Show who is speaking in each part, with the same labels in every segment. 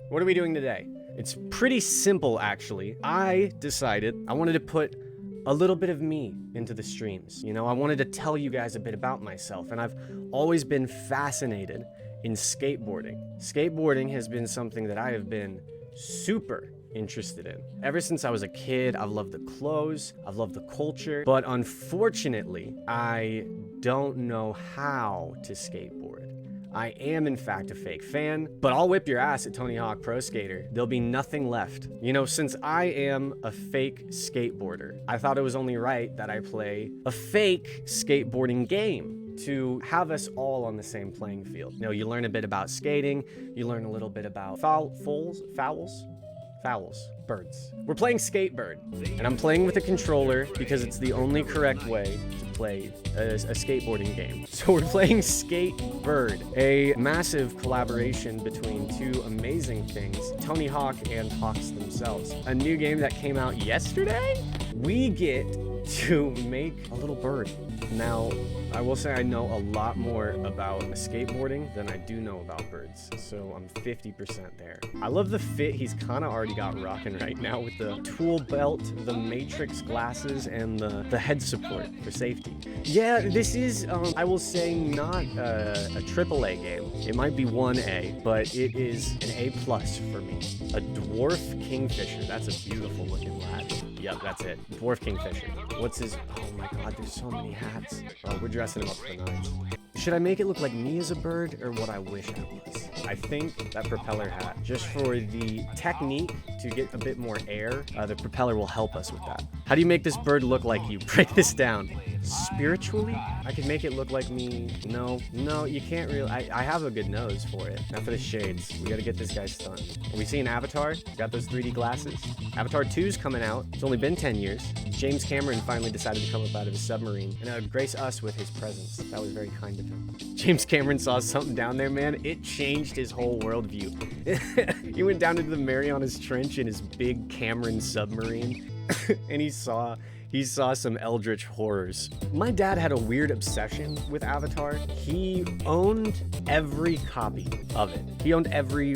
Speaker 1: What are we doing today? It's pretty simple, actually. I decided I wanted to put a little bit of me into the streams. You know, I wanted to tell you guys a bit about myself, and I've always been fascinated in skateboarding. Skateboarding has been something that I have been super interested in. Ever since I was a kid, I've loved the clothes, I've loved the culture, but unfortunately, I don't know how to skateboard. I am, in fact, a fake fan, but I'll whip your ass at Tony Hawk Pro Skater. There'll be nothing left. You know, since I am a fake skateboarder, I thought it was only right that I play a fake skateboarding game to have us all on the same playing field. You know, you learn a bit about skating, you learn a little bit about fowls, birds. We're playing Skatebird, and I'm playing with a controller because it's the only correct way to play a skateboarding game. So we're playing Skatebird, a massive collaboration between two amazing things, Tony Hawk and Hawks themselves. A new game that came out yesterday? We get to make a little bird. Now, I will say I know a lot more about skateboarding than I do know about birds, so I'm 50% there. I love the fit he's kind of already got rocking right now with the tool belt, the matrix glasses, and the head support for safety. Yeah, this is, I will say, not a AAA game. It might be 1A, but it is an A+ for me. A dwarf kingfisher. That's a beautiful looking lad. Yep, that's it. Dwarf kingfisher. What's his... Oh my god, there's so many hats. Oh, we're dressing him up for the nines. Should I make it look like me as a bird or what I wish I was? I think that propeller hat, just for the technique to get a bit more air, the propeller will help us with that. How do you make this bird look like you? Break this down. Spiritually, I could make it look like me. No, you can't really. I have a good nose for it. Now for the shades, we gotta get this guy stunned. Are we seeing Avatar? Got those 3D glasses? Avatar 2's coming out. It's only been 10 years. James Cameron finally decided to come up out of his submarine and grace us with his presence. That was very kind of him. James Cameron saw something down there, man. It changed his whole worldview. He went down into the Marianas Trench in his big Cameron submarine, and he saw some eldritch horrors. My dad had a weird obsession with Avatar. He owned every copy of it. He owned every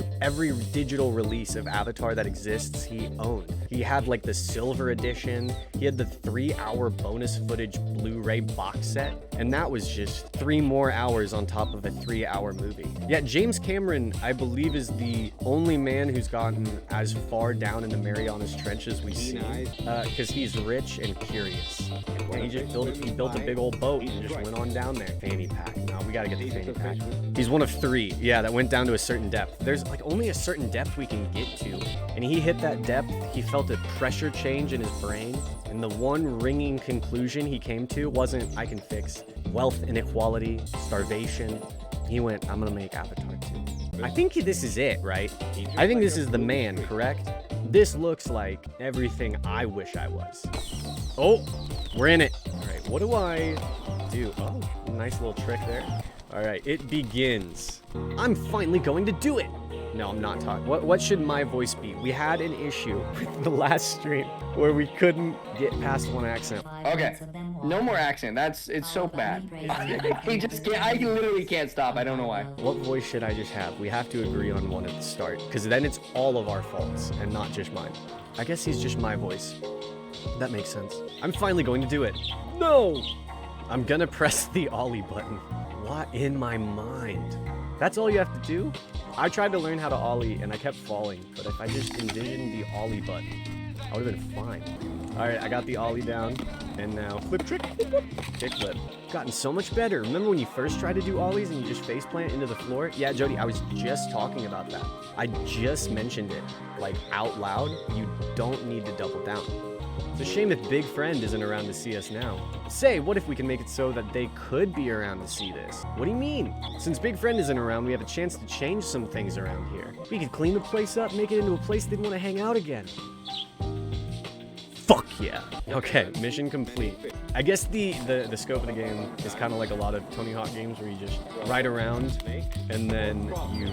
Speaker 1: digital release of Avatar that exists, he owned. He had like the silver edition. He had the 3-hour bonus footage Blu-ray box set, and that was just 3 more hours on top of a 3-hour movie. Yeah, James Cameron, I believe, is the only man who's gotten as far down in the Marianas Trench as we see, because he's rich and curious. And he just built a big old boat and just went on down there. Fanny pack. No, we gotta get the fanny pack. He's one of 3, yeah, that went down to a certain depth. There's like only a certain depth we can get to, and he hit that depth. He felt a pressure change in his brain, and the one ringing conclusion he came to wasn't I can fix wealth inequality, starvation. He went, I'm gonna make Avatar 2. I think this is it, right? I think this is the man, correct? This looks like everything I wish I was. Oh, we're in it. All right, what do I do? Oh, nice little trick there. All right, it begins. I'm finally going to do it. No, I'm not talking. What should my voice be? We had an issue with the last stream where we couldn't get past one accent.
Speaker 2: Okay, no more accent. It's so bad. I literally can't stop. I don't know why.
Speaker 1: What voice should I just have? We have to agree on one at the start, because then it's all of our faults and not just mine. I guess he's just my voice. That makes sense. I'm finally going to do it. No! I'm gonna press the ollie button. What in my mind? That's all you have to do? I tried to learn how to ollie and I kept falling, but if I just envisioned the ollie button, I would have been fine. All right, I got the ollie down, and now flip trick, kick flip. Gotten so much better. Remember when you first tried to do ollies and you just face plant into the floor? Yeah, Jody, I was just talking about that. I just mentioned it, like out loud. You don't need to double down. It's a shame if Big Friend isn't around to see us now. Say, what if we can make it so that they could be around to see this? What do you mean? Since Big Friend isn't around, we have a chance to change some things around here. We could clean the place up, make it into a place they'd want to hang out again. Fuck yeah. Okay, mission complete. I guess the scope of the game is kind of like a lot of Tony Hawk games where you just ride around and then you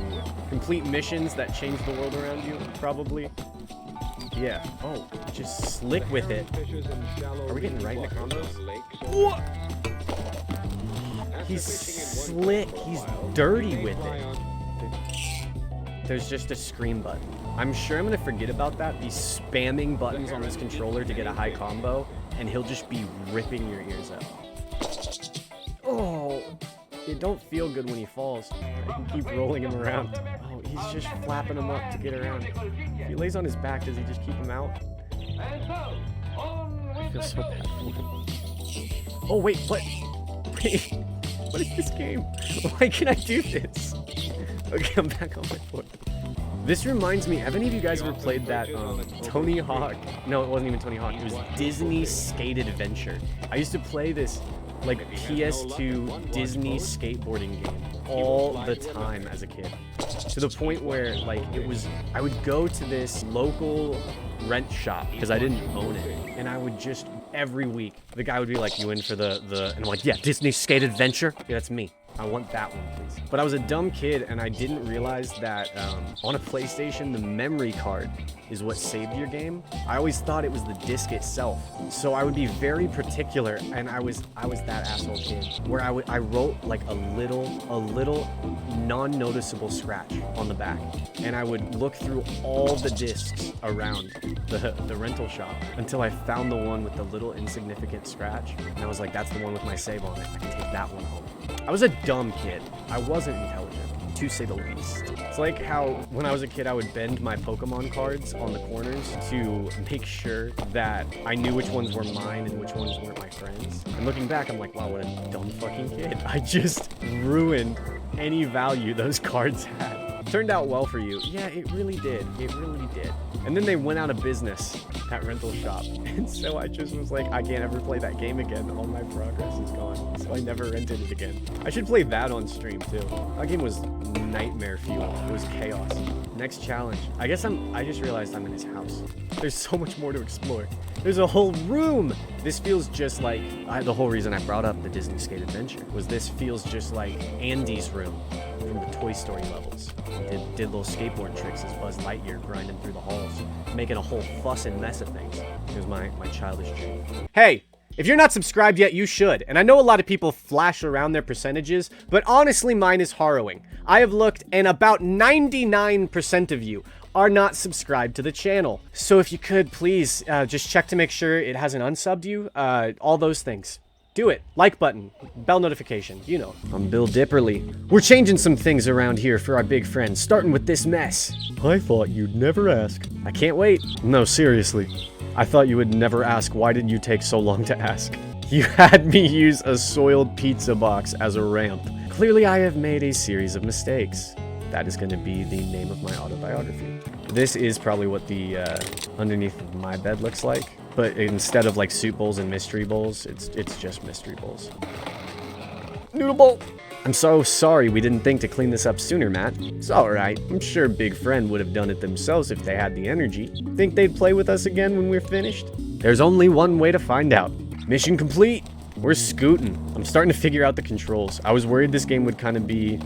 Speaker 1: complete missions that change the world around you, probably. Yeah. Oh, just slick with it. Are we getting right in the combos? What? He's slick. He's dirty with it. there's just a scream button. I'm sure I'm gonna forget about that, be spamming buttons on this controller to get a high combo, and he'll just be ripping your ears out. Oh, it don't feel good when he falls. I can keep rolling him around. Oh, he's just flapping him up to get around. If he lays on his back, does he just keep him out? I feel so bad for him. Oh, wait, what? Wait, what is this game? Why can I do this? Okay, I'm back on my foot. This reminds me, have any of you guys ever played that Tony Hawk? No, it wasn't even Tony Hawk. It was Disney Skate Adventure. I used to play this like PS2 Disney skateboarding game all the time as a kid. To the point where like I would go to this local rent shop because I didn't own it. And I would just, every week, the guy would be like, you in for the, and I'm like, yeah, Disney Skate Adventure? Yeah, that's me. I want that one, please. But I was a dumb kid, and I didn't realize that on a PlayStation, the memory card is what saved your game. I always thought it was the disc itself. So I would be very particular, and I was that asshole kid, where I wrote like a little non-noticeable scratch on the back, and I would look through all the discs around the rental shop until I found the one with the little insignificant scratch, and I was like, that's the one with my save on it. I can take that one home. I was a dumb kid. I wasn't intelligent, to say the least. It's like how when I was a kid, I would bend my Pokemon cards on the corners to make sure that I knew which ones were mine and which ones weren't my friends. And looking back, I'm like, wow, what a dumb fucking kid. I just ruined any value those cards had. Turned out well for you. Yeah, it really did. It really did. And then they went out of business, that rental shop. And so I just was like, I can't ever play that game again. All my progress is gone. So I never rented it again. I should play that on stream too. That game was nightmare fuel. It was chaos. Next challenge. I just realized I'm in his house. There's so much more to explore. There's a whole room. This feels just like, the whole reason I brought up the Disney Skate Adventure was this feels just like Andy's room from the Toy Story levels. Did little skateboard tricks as Buzz Lightyear grinding through the halls, making a whole fuss and mess of things. It was my childish dream. Hey, if you're not subscribed yet, you should. And I know a lot of people flash around their percentages, but honestly, mine is harrowing. I have looked, and about 99% of you are not subscribed to the channel. So if you could, please, just check to make sure it hasn't unsubbed you, all those things. Do it. Like button, bell notification, you know. I'm Bill Dipperly. We're changing some things around here for our big friends, starting with this mess. I thought you'd never ask. I can't wait. No, seriously. I thought you would never ask, why did you take so long to ask? You had me use a soiled pizza box as a ramp. Clearly I have made a series of mistakes. That is going to be the name of my autobiography. This is probably what the underneath of my bed looks like. But instead of like soup bowls and mystery bowls, it's just mystery bowls. Noodle bowl! I'm so sorry we didn't think to clean this up sooner, Matt. It's alright. I'm sure Big Friend would have done it themselves if they had the energy. Think they'd play with us again when we're finished? There's only one way to find out. Mission complete! We're scooting. I'm starting to figure out the controls. I was worried this game would kind of be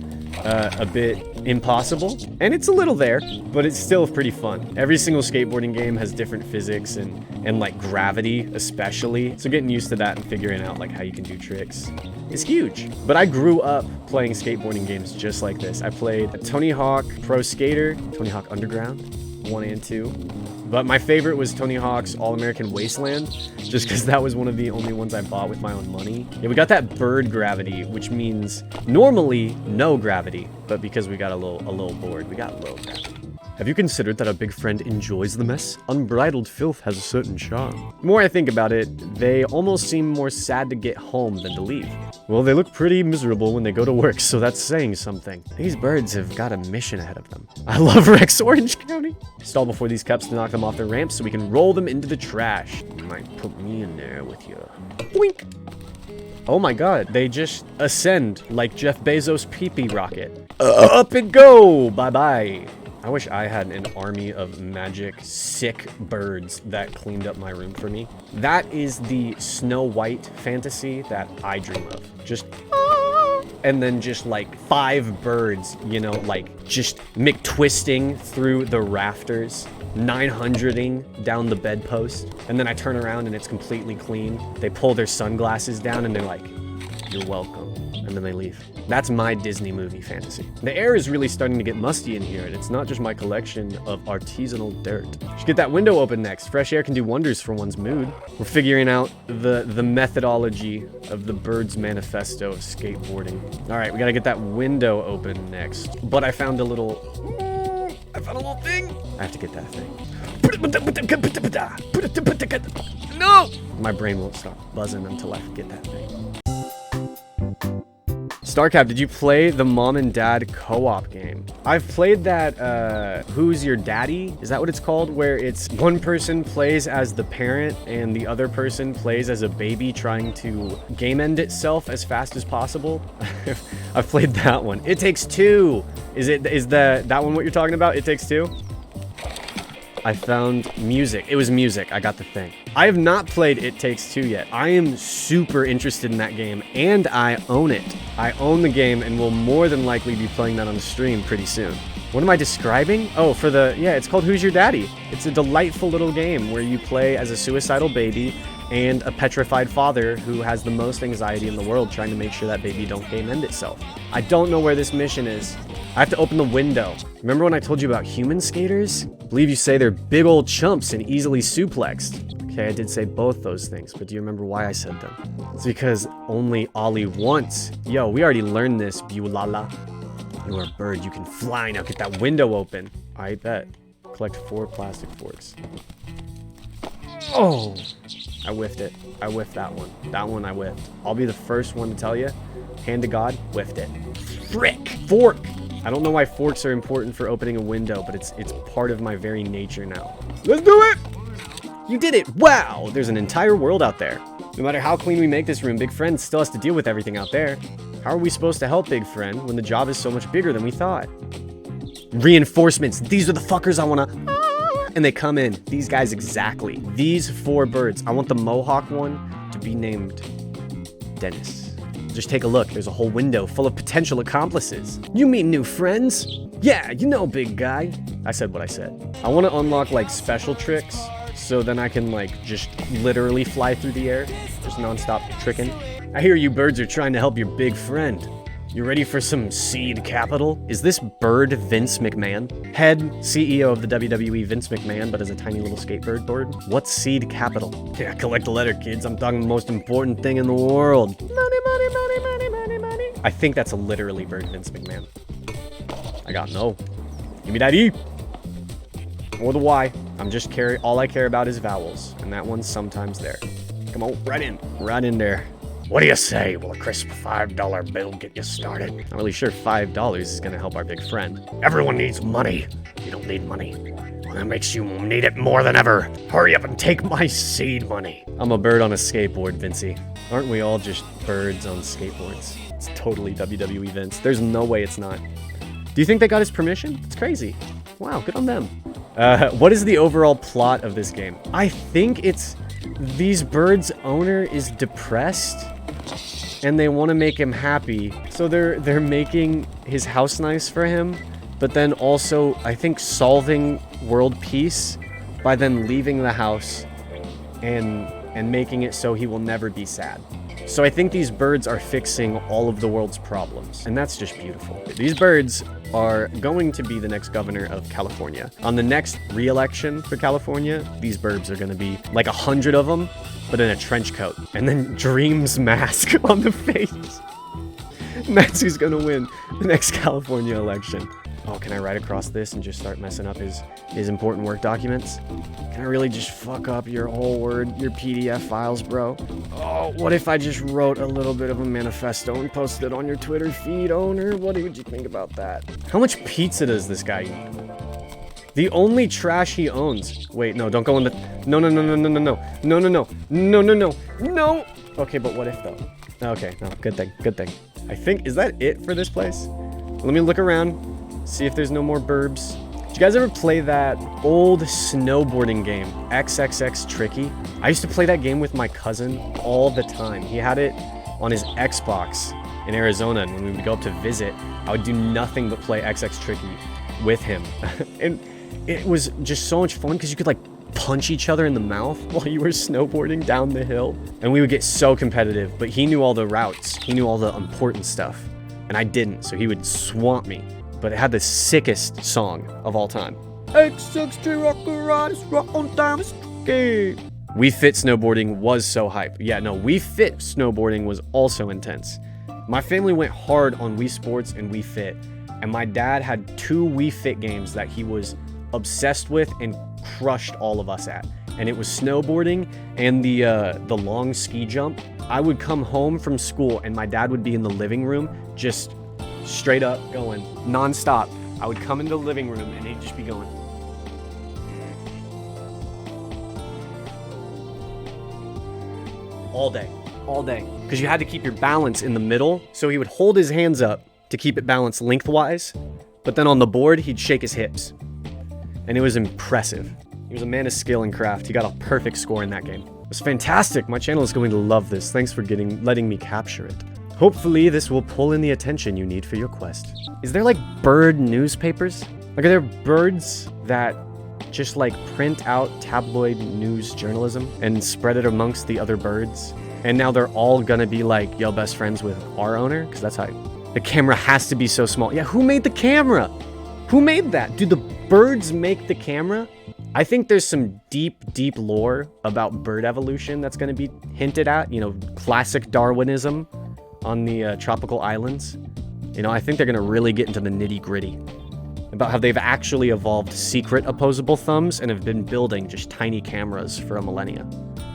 Speaker 1: a bit impossible, and it's a little there, but it's still pretty fun. Every single skateboarding game has different physics and like gravity especially, so getting used to that and figuring out like how you can do tricks is huge. But I grew up playing skateboarding games just like this. I played Tony Hawk Pro Skater, Tony Hawk Underground 1 and 2. But my favorite was Tony Hawk's All-American Wasteland, just because that was one of the only ones I bought with my own money. Yeah, we got that bird gravity, which means normally no gravity, but because we got a little bored, we got low gravity. Have you considered that our big friend enjoys the mess? Unbridled filth has a certain charm. The more I think about it, they almost seem more sad to get home than to leave. Well, they look pretty miserable when they go to work, so that's saying something. These birds have got a mission ahead of them. I love Rex Orange County. Stall before these cups to knock them off their ramps so we can roll them into the trash. You might put me in there with you. Boink! Oh my god, they just ascend like Jeff Bezos' pee-pee rocket. Up and go! Bye-bye. I wish I had an army of magic, sick birds that cleaned up my room for me. That is the Snow White fantasy that I dream of. Just, and then just like 5 birds, you know, like just McTwisting through the rafters, 900ing down the bedpost. And then I turn around and it's completely clean. They pull their sunglasses down and they're like, you're welcome. And and then they leave. That's my Disney movie fantasy. The air is really starting to get musty in here, and it's not just my collection of artisanal dirt. Should get that window open next. Fresh air can do wonders for one's mood. We're figuring out the methodology of the Bird's Manifesto of skateboarding. All right, we gotta get that window open next. But I found a little thing. I have to get that thing. No! My brain won't stop buzzing until I get that thing. Starcap, did you play the mom and dad co-op game? I've played that, Who's Your Daddy? Is that what it's called? Where it's one person plays as the parent and the other person plays as a baby trying to game end itself as fast as possible. I've played that one. It Takes Two. Is that one what you're talking about? It Takes Two? I found music. It was music. I got the thing. I have not played It Takes Two yet. I am super interested in that game, and I own it. I own the game and will more than likely be playing that on the stream pretty soon. What am I describing? Oh, yeah, it's called Who's Your Daddy? It's a delightful little game where you play as a suicidal baby and a petrified father who has the most anxiety in the world trying to make sure that baby don't game end itself. I don't know where this mission is. I have to open the window. Remember when I told you about human skaters? I believe you say they're big old chumps and easily suplexed. Okay, I did say both those things, but do you remember why I said them? It's because only Ollie once. Yo, we already learned this, Bulala. You are a bird, you can fly. Now get that window open. I bet. Collect 4 plastic forks. Oh! I whiffed it. I whiffed that one. That one I whiffed. I'll be the first one to tell you. Hand to God, whiffed it. Frick! Fork! I don't know why forks are important for opening a window, but it's part of my very nature now. Let's do it! You did it! Wow! There's an entire world out there. No matter how clean we make this room, Big Friend still has to deal with everything out there. How are we supposed to help Big Friend when the job is so much bigger than we thought? Reinforcements! These are the fuckers I wanna... And they come in. These guys exactly. These 4 birds. I want the Mohawk one to be named Dennis. Just take a look. There's a whole window full of potential accomplices. You mean new friends? Yeah, you know, big guy. I said what I said. I want to unlock, like, special tricks, so then I can, like, just literally fly through the air. Just non-stop tricking. I hear you birds are trying to help your big friend. You ready for some seed capital? Is this bird Vince McMahon? Head CEO of the WWE, Vince McMahon, but as a tiny little skateboard bird? What's seed capital? Yeah, collect the letter, kids. I'm talking the most important thing in the world. Money, money, money, money, money, money. I think that's literally bird Vince McMahon. I got no. Give me that E. Or the Y. All I care about is vowels, and that one's sometimes there. Come on, right in there. What do you say? Will a crisp $5 bill get you started? Not really sure $5 is gonna help our big friend. Everyone needs money. You don't need money. Well, that makes you need it more than ever. Hurry up and take my seed money. I'm a bird on a skateboard, Vincey. Aren't we all just birds on skateboards? It's totally WWE Vince. There's no way it's not. Do you think they got his permission? It's crazy. Wow, good on them. What is the overall plot of this game? I think it's these birds' owner is depressed and they want to make him happy, so they're making his house nice for him, but then also I think solving world peace by then leaving the house and making it so he will never be sad. So I think these birds are fixing all of the world's problems, and that's just beautiful. These birds are going to be the next governor of California. On the next re-election for California, these birds are going to be like 100 of them, but in a trench coat, and then Dream's mask on the face. And that's who's going to win the next California election. Oh, can I write across this and just start messing up his important work documents? Can I really just fuck up your whole your PDF files, bro? Oh, what if I just wrote a little bit of a manifesto and posted it on your Twitter feed, owner? What would you think about that? How much pizza does this guy eat? The only trash he owns. Wait, no, don't go in the... No. No! Okay, but what if, though? Okay, no, good thing. I think... Is that it for this place? Let me look around. See if there's no more burbs. Did you guys ever play that old snowboarding game, XXX Tricky? I used to play that game with my cousin all the time. He had it on his Xbox in Arizona, and when we would go up to visit, I would do nothing but play XX Tricky with him. And it was just so much fun because you could like punch each other in the mouth while you were snowboarding down the hill. And we would get so competitive, but he knew all the routes. He knew all the important stuff. And I didn't, so he would swamp me. But it had the sickest song of all time. We Fit snowboarding was so hype. Yeah, no, We Fit snowboarding was also intense. My family went hard on Wii Sports and Wii Fit, and my dad had 2 Wii Fit games that he was obsessed with and crushed all of us at. And it was snowboarding and the long ski jump. I would come home from school and my dad would be in the living room just straight up going non-stop. I would come into the living room and he'd just be going. All day. Because you had to keep your balance in the middle. So he would hold his hands up to keep it balanced lengthwise. But then on the board, he'd shake his hips. And it was impressive. He was a man of skill and craft. He got a perfect score in that game. It was fantastic. My channel is going to love this. Thanks for letting me capture it. Hopefully this will pull in the attention you need for your quest. Is there like bird newspapers? Like, are there birds that just like print out tabloid news journalism and spread it amongst the other birds? And now they're all gonna be like, yo, best friends with our owner? Because that's how the camera has to be so small. Yeah, who made the camera? Who made that? Do the birds make the camera? I think there's some deep lore about bird evolution that's gonna be hinted at. You know, classic Darwinism on the tropical islands. You know, I think they're gonna really get into the nitty-gritty about how they've actually evolved secret opposable thumbs and have been building just tiny cameras for a millennia.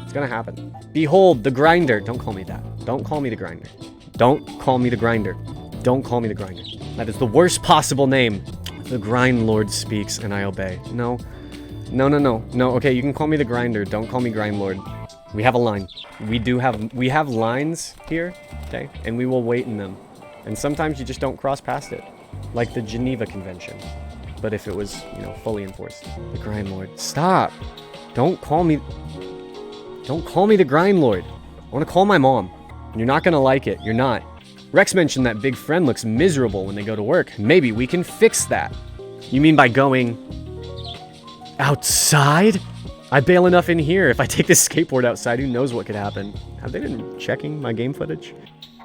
Speaker 1: It's gonna happen. Behold, the grinder. Don't call me that. Don't call me the grinder. Don't call me the grinder. Don't call me the grinder. That is the worst possible name. The grind lord speaks and I obey. No. Okay, you can call me the grinder. Don't call me grind lord. We have a line. We have lines here, okay? And we will wait in them. And sometimes you just don't cross past it. Like the Geneva Convention. But if it was, you know, fully enforced. The Grind Lord. Stop! Don't call me the Grind Lord. I want to call my mom. You're not gonna like it. You're not. Rex mentioned that Big Friend looks miserable when they go to work. Maybe we can fix that. You mean by going outside? I bail enough in here. If I take this skateboard outside, who knows what could happen? Have they been checking my game footage?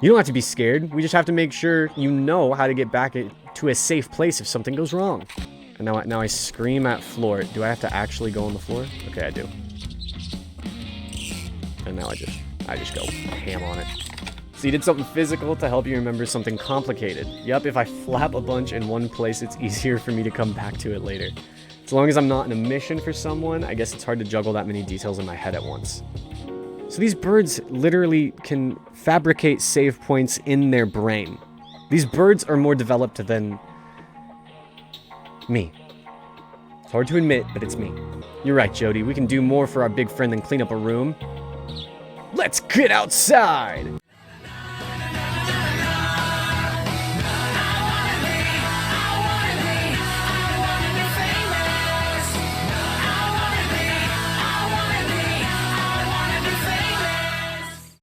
Speaker 1: You don't have to be scared. We just have to make sure you know how to get back to a safe place if something goes wrong. And now I scream at floor. Do I have to actually go on the floor? Okay, I do. And now I just go ham on it. So you did something physical to help you remember something complicated. Yup, if I flap a bunch in one place, it's easier for me to come back to it later. As long as I'm not in a mission for someone, I guess it's hard to juggle that many details in my head at once. So these birds literally can fabricate save points in their brain. These birds are more developed than me. It's hard to admit, but it's me. You're right, Jody. We can do more for our big friend than clean up a room. Let's get outside!